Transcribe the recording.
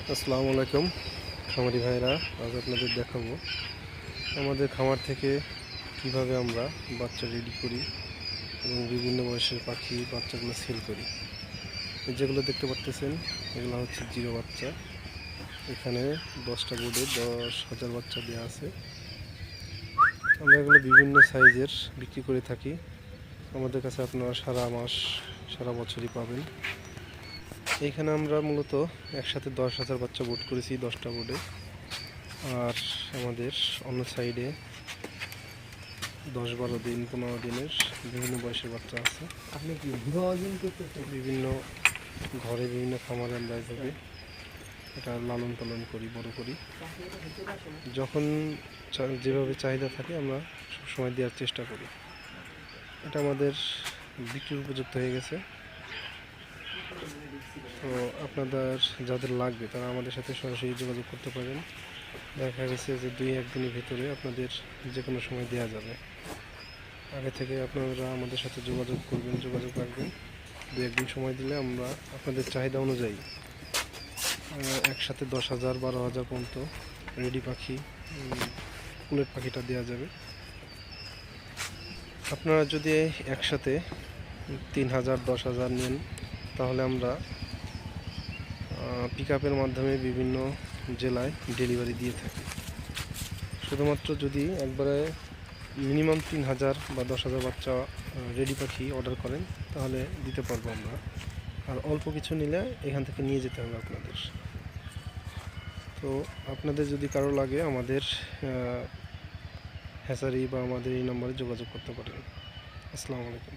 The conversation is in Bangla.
আসসালামু আলাইকুম খামারি ভাইরা, আজ আপনাদের দেখাবো আমাদের খামার থেকে কিভাবে আমরা বাচ্চা রেডি করি এবং বিভিন্ন বয়সের পাখি বাচ্চাগুলো সেল করি। যেগুলো দেখতে পারতেছেন এগুলো হচ্ছে জিরো বাচ্চা। এখানে 10টা বোর্ডে 10,000 বাচ্চা দেওয়া আছে। আমরা এগুলো বিভিন্ন সাইজের বিক্রি করে থাকি। আমাদের কাছে আপনারা সারা মাস সারা বছরই পাবেন। এইখানে আমরা মূলত একসাথে 10,000 বাচ্চা বোর্ড করেছি 10টা বোর্ডে। আর আমাদের অন্য সাইডে 10-12 দিন 15 দিনের বিভিন্ন বয়সের বাচ্চা আছে। আপনি কি বিভিন্ন ঘরে বিভিন্ন খামারে আমরা এভাবে এটা লালন পালন করি, বড় করি। যখন যেভাবে চাহিদা থাকে আমরা সবসময় দেওয়ার চেষ্টা করি। এটা আমাদের বিক্রির উপযুক্ত হয়ে গেছে। তো আপনাদের যাদের লাগবে তারা আমাদের সাথে সরাসরি যোগাযোগ করতে পারেন। দেখা গেছে যে 2-1 দিনের ভিতরে আপনাদের যে কোনো সময় দেওয়া যাবে। আগে থেকে আপনারা আমাদের সাথে যোগাযোগ করবেন, যোগাযোগ রাখবেন। 2-1 দিন সময় দিলে আমরা আপনাদের চাহিদা অনুযায়ী একসাথে 10,000 12,000 পর্যন্ত রেডি পাখি, কুলেট পাখিটা দেওয়া যাবে। আপনারা যদি একসাথে 3,000 10,000 নেন তাহলে আমরা পিক আপের মাধ্যমে বিভিন্ন জেলায় ডেলিভারি দিয়ে থাকি। শুধুমাত্র যদি একবারে মিনিমাম 3,000 বা 10,000 বাচ্চা রেডি পাখি অর্ডার করেন তাহলে দিতে পারবো আমরা। আর অল্প কিছু নিলে এখান থেকে নিয়ে যেতে হবে আপনাদের। তো আপনাদের যদি কারো লাগে আমাদের হ্যাচারি বা আমাদের এই নম্বরে যোগাযোগ করতে পারেন। আসসালামু আলাইকুম।